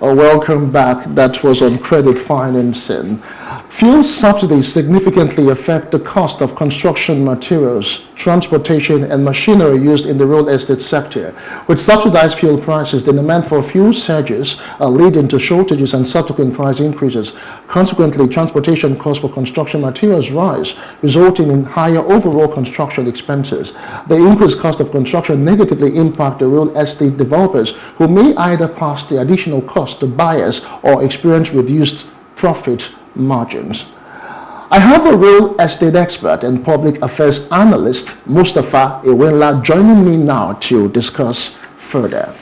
Welcome back. That was on credit financing. Fuel subsidies significantly affect the cost of construction materials, transportation, and machinery used in the real estate sector. With subsidized fuel prices, the demand for fuel surges, leading to shortages and subsequent price increases. Consequently, transportation costs for construction materials rise, resulting in higher overall construction expenses. The increased cost of construction negatively impact the real estate developers, who may either pass the additional cost to buyers or experience reduced profit margins. I have a real estate expert and public affairs analyst, Mustapha Ewenla, joining me now to discuss further.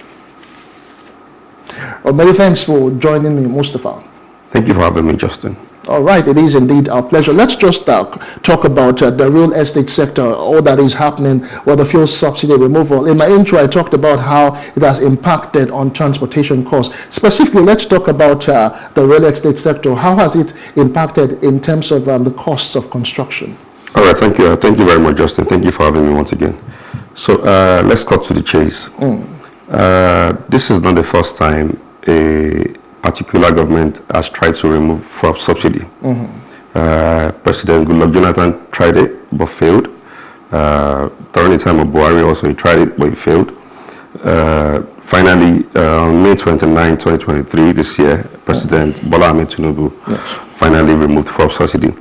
Well, many thanks for joining me, Mustapha. Thank you for having me, Justin. All right, it is indeed our pleasure. Let's just talk about the real estate sector, all that is happening with the fuel subsidy removal. In my intro, I talked about how it has impacted on transportation costs. Specifically, let's talk about the real estate sector. How has it impacted in terms of the costs of construction? All right, thank you. Thank you very much, Justin. Thank you for having me once again. So let's cut to the chase. This is not the first time a particular government has tried to remove fuel subsidy. President Goodluck Jonathan tried it but failed. During the time of Buhari also he tried it but he failed. Finally, on May 29, 2023, this year, President Bola Ahmed Tinubu finally removed fuel subsidy.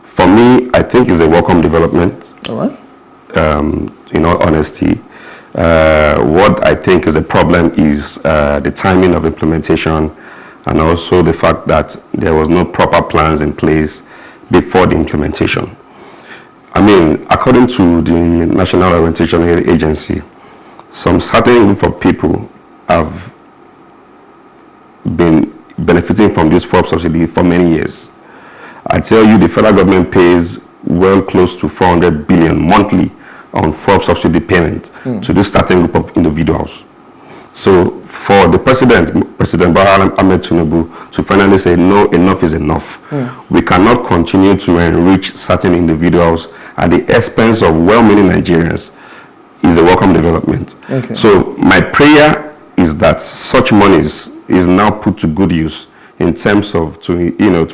For me, I think it's a welcome development. All right. In all honesty, what I think is a problem is the timing of implementation, and also the fact that there was no proper plans in place before the implementation. I mean, according to the National Orientation Agency, some certain group of people have been benefiting from this fuel subsidy for many years. I tell you, the federal government pays well close to 400 billion monthly on fuel subsidy payment to this certain group of individuals. So for the President Bola Ahmed Tinubu to finally say, no, enough is enough. We cannot continue to enrich certain individuals at the expense of well-meaning Nigerians is a welcome development. Okay. So my prayer is that such monies is now put to good use in terms of to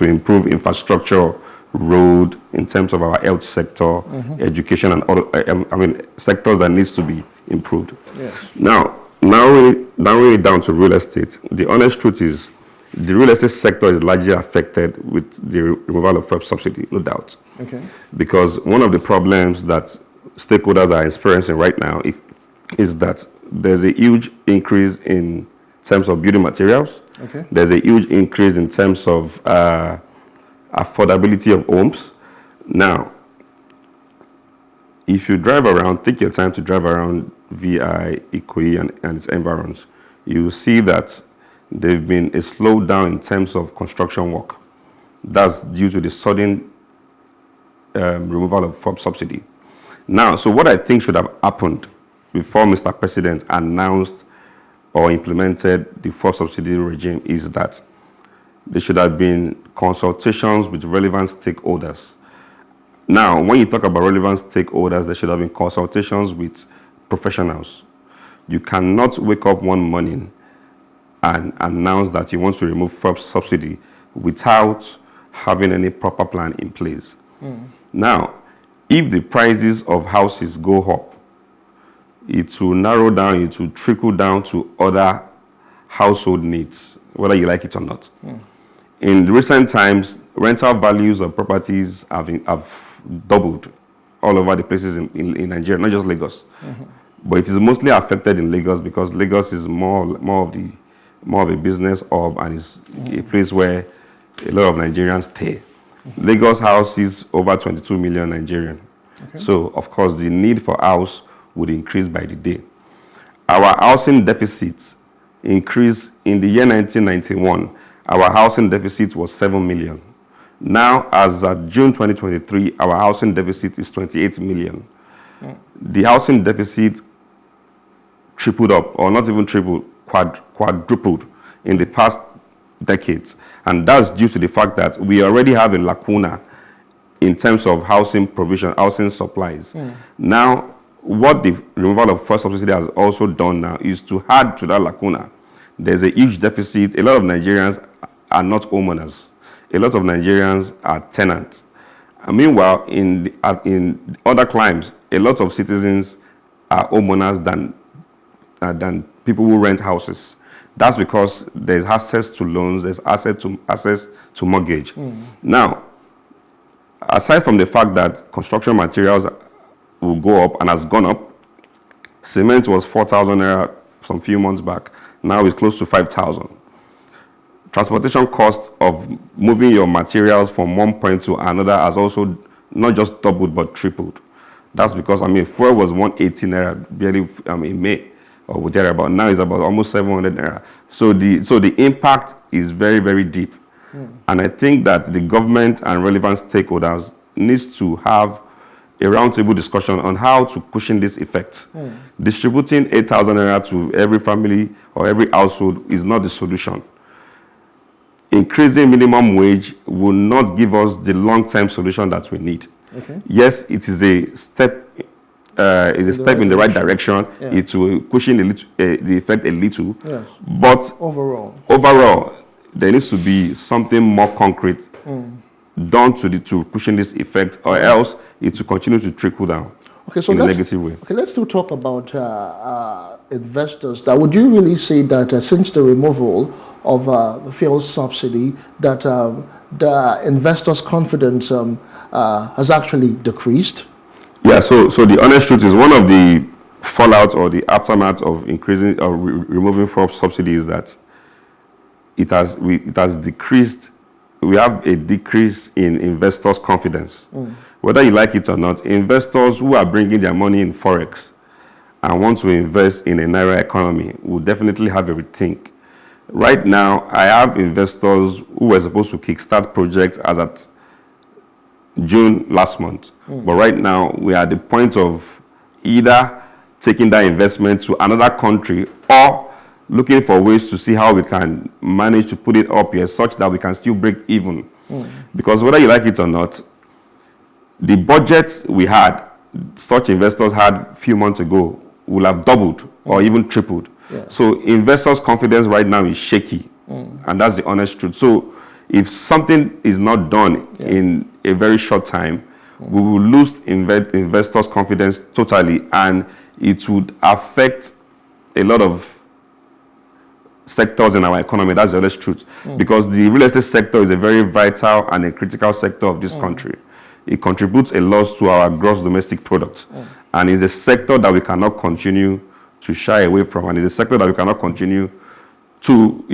improve infrastructure, road, in terms of our health sector, education, and other sectors that needs to be improved. Yes. Now narrowing it down to real estate, the honest truth is the real estate sector is largely affected with the removal of fuel subsidy, no doubt. Okay. Because one of the problems that stakeholders are experiencing right now is that there's a huge increase in terms of building materials. Okay. There's a huge increase in terms of affordability of homes. Now, if you drive around, take your time to drive around VI, Ikoyi, and its environs, you will see that there's been a slowdown in terms of construction work. That's due to the sudden removal of fuel subsidy. Now, so what I think should have happened before Mr. President announced or implemented the fuel subsidy regime is that there should have been consultations with relevant stakeholders. Now, when you talk about relevant stakeholders, there should have been consultations with professionals. You cannot wake up one morning and announce that you want to remove fuel subsidy without having any proper plan in place. Now, if the prices of houses go up, it will narrow down, it will trickle down to other household needs, whether you like it or not. In recent times, rental values of properties have doubled all over the places in Nigeria, not just Lagos. But it is mostly affected in Lagos because Lagos is more of a business hub and is a place where a lot of Nigerians stay. Lagos houses over 22 million Nigerians. Okay. So, of course, the need for house would increase by the day. Our housing deficit increased in the year 1991. Our housing deficit was 7 million. Now, as of June 2023, our housing deficit is 28 million. The housing deficit tripled up, or not even tripled, quadrupled in the past decades. And that's due to the fact that we already have a lacuna in terms of housing provision, housing supplies. Now, what the removal of fuel subsidy has also done now is to add to that lacuna. there's a huge deficit. A lot of Nigerians are not homeowners. A lot of Nigerians are tenants. And meanwhile, in other climes, a lot of citizens are homeowners than people who rent houses. That's because there's access to loans, there's access to mortgage. Now, aside from the fact that construction materials will go up and has gone up, cement was 4,000 naira some few months back. Now it's close to 5,000. Transportation cost of moving your materials from one point to another has also not just doubled but tripled. That's because, fuel was 180 naira barely in May or whatever. Now it's about almost 700 naira. So the impact is very, very deep. And I think that the government and relevant stakeholders needs to have a roundtable discussion on how to cushion this effect. Distributing 8,000 naira to every family or every household is not the solution. Increasing minimum wage will not give us the long-term solution that we need. Okay. Yes, it is a step. In the right direction. Yeah. It will cushion the effect a little. Yes. But Overall, there needs to be something more concrete done to cushion this effect, or else it will continue to trickle down in a negative way. Okay, let's still talk about investors. That would you really say that since the removal of the fuel subsidy, that the investors' confidence has actually decreased? Yeah. So the honest truth is, one of the fallout or the aftermath of increasing or removing fuel subsidy is that it has decreased. We have a decrease in investors' confidence. Whether you like it or not, investors who are bringing their money in forex and want to invest in a naira economy will definitely have a rethink. Right now, I have investors who were supposed to kickstart projects as at June last month. But right now, we are at the point of either taking that investment to another country or looking for ways to see how we can manage to put it up here such that we can still break even. Because whether you like it or not, the budget we had, such investors had a few months ago, will have doubled or even tripled. Yeah. So investors' confidence right now is shaky. And that's the honest truth. So if something is not done in a very short time, we will lose investors' confidence totally, and it would affect a lot of sectors in our economy. That's the honest truth. Because the real estate sector is a very vital and a critical sector of this country. It contributes a lot to our gross domestic product. And is a sector that we cannot continue to shy away from. And it's a sector that we cannot continue to,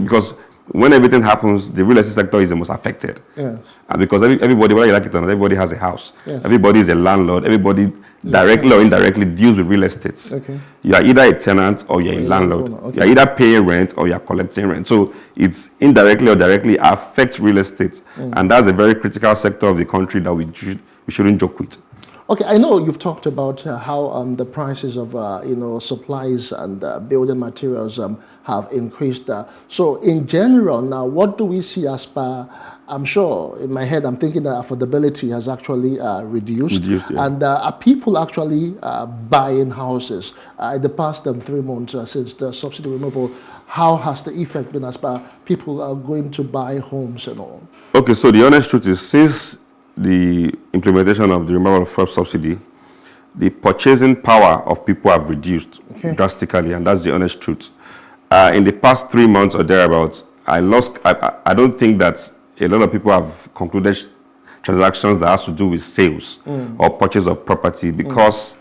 because when everything happens, the real estate sector is the most affected. Yes. And because everybody, whether you like it or not, everybody has a house. Yes. Everybody is a landlord. Everybody directly or indirectly deals with real estate. Okay. You are either a tenant or you're a landlord. Okay. You are either paying rent or you're collecting rent. So it's indirectly or directly affects real estate. And that's a very critical sector of the country that we shouldn't joke with. Okay, I know you've talked about how the prices of supplies and building materials have increased. So in general now, what do we see as per? I'm sure in my head I'm thinking that affordability has actually reduced. Yeah. And are people actually buying houses in the past 3 months since the subsidy removal? How has the effect been as per people are going to buy homes and all? Okay, so the honest truth is, since the implementation of the removal of fuel subsidy, the purchasing power of people have reduced drastically, and that's the honest truth. In the past 3 months or thereabouts, I don't think that a lot of people have concluded transactions that has to do with sales or purchase of property, because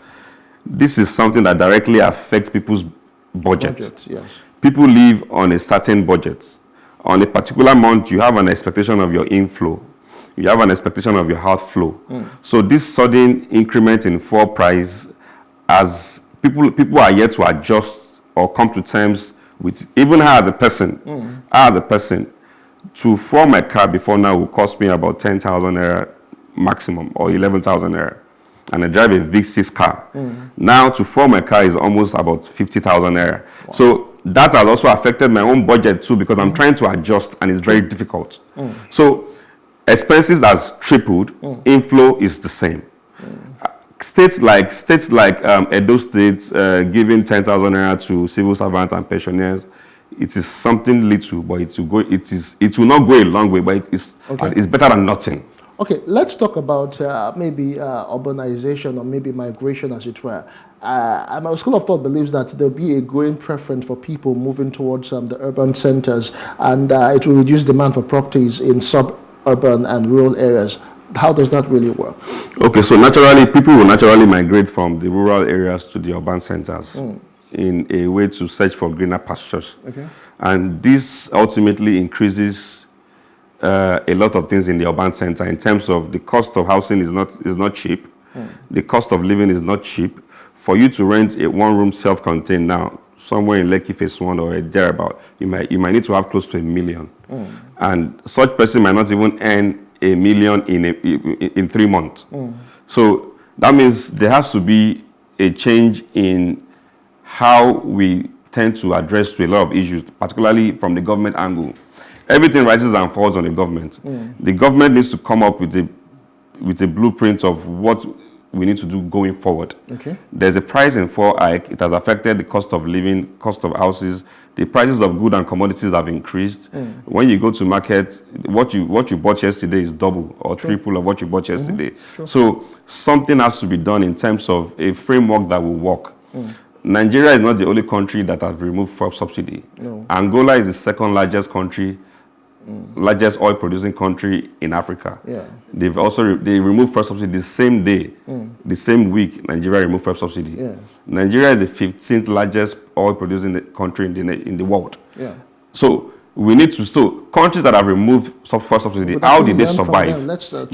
this is something that directly affects people's budget. Yes. People live on a certain budget. On a particular month, you have an expectation of your inflow. You have an expectation of your outflow. So this sudden increment in fuel price, as people are yet to adjust or come to terms with, even as a person, to fuel my car before now will cost me about 10,000 naira maximum, or 11,000 naira. And I drive a V6 car. Now to fuel my car is almost about 50,000 naira. Wow. So that has also affected my own budget too, because I'm trying to adjust and it's very difficult. So expenses has tripled, inflow is the same. States like Edo State giving 10,000 naira to civil servants and pensioners it is something little, but it will not go a long way, but it's better than nothing. Okay, let's talk about maybe urbanization or maybe migration, as it were. My school of thought believes that there'll be a growing preference for people moving towards the urban centers, and it will reduce demand for properties in suburban and rural areas. How does that really work? Okay, so naturally, people will naturally migrate from the rural areas to the urban centers in a way to search for greener pastures. Okay. And this ultimately increases a lot of things in the urban center in terms of the cost of housing is not cheap. The cost of living is not cheap. For you to rent a one-room self-contained now, somewhere in Lekki Phase 1 or thereabout, you might need to have close to $1 million. And such person might not even earn $1 million in 3 months. So that means there has to be a change in how we tend to address to a lot of issues, particularly from the government angle. Everything rises and falls on the government. The government needs to come up with a blueprint of what we need to do going forward. Okay. There's a price and fall hike. It has affected the cost of living, cost of houses. The prices of goods and commodities have increased. When you go to market, what you bought yesterday is double or triple of what you bought yesterday. So something has to be done in terms of a framework that will work. Nigeria is not the only country that has removed fuel subsidy. No. Angola is the second largest country, largest oil producing country in Africa. Yeah. They removed fuel subsidy the same day, the same week Nigeria removed fuel subsidy. Yeah. Nigeria is the 15th largest oil producing country in the world. Yeah. So we need to countries that have removed fuel subsidy, how did they survive?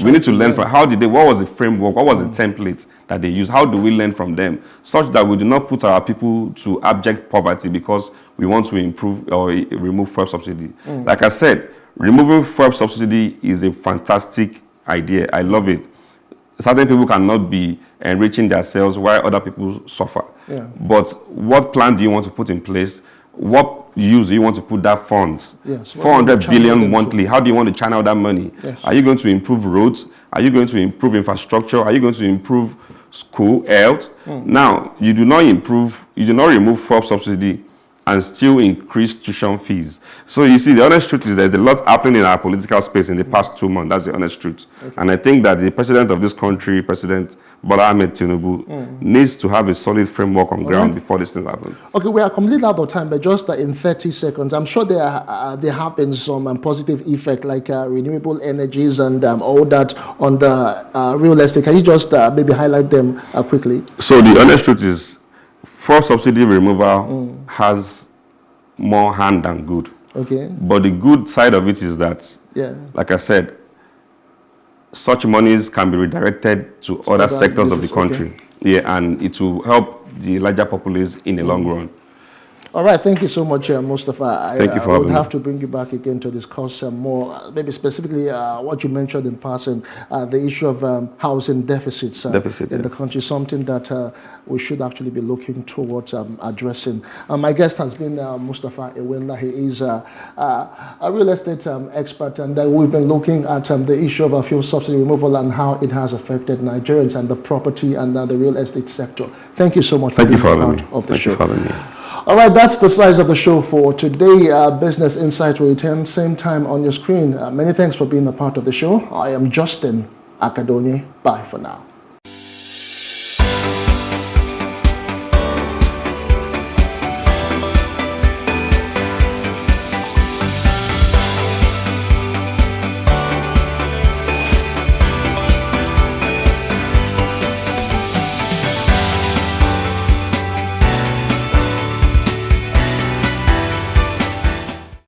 We need to learn from what was the framework, what was the template that they used, how do we learn from them, such that we do not put our people to abject poverty because we want to improve or remove fuel subsidy. Like I said, removing fuel subsidy is a fantastic idea. I love it. Certain people cannot be enriching themselves while other people suffer. Yeah. But what plan do you want to put in place? What use do you want to put that funds? Yes. 400 billion monthly. How do you want to channel that money? Yes. Are you going to improve roads? Are you going to improve infrastructure? Are you going to improve school, health? Now, you do not remove fuel subsidy and still increase tuition fees. So you see, the honest truth is there's a lot happening in our political space in the past 2 months. That's the honest truth. Okay. And I think that the president of this country, President Bola Ahmed Tinubu, needs to have a solid framework on ground before this thing happens. Okay, we are completely out of time, but just in 30 seconds, I'm sure there have been some positive effect like renewable energies and all that on the real estate. Can you just maybe highlight them quickly? So the honest truth is, fuel subsidy removal has more harm than good. Okay. But the good side of it is that, like I said, such monies can be redirected to other sectors of the country. Okay. Yeah, and it will help the larger populace in the long run. All right, thank you so much, Mustapha. Thank you for having me. I would have to bring you back again to discuss more, maybe specifically what you mentioned in passing, the issue of housing deficits in the country, something that we should actually be looking towards addressing. My guest has been Mustapha Ewenla. He is a real estate expert, and we've been looking at the issue of fuel subsidy removal and how it has affected Nigerians and the property and the real estate sector. Thank you so much for being part of the show. Thank you for having me. All right, that's the size of the show for today. Business Insights will return same time on your screen. Many thanks for being a part of the show. I am Justin Akadoni. Bye for now.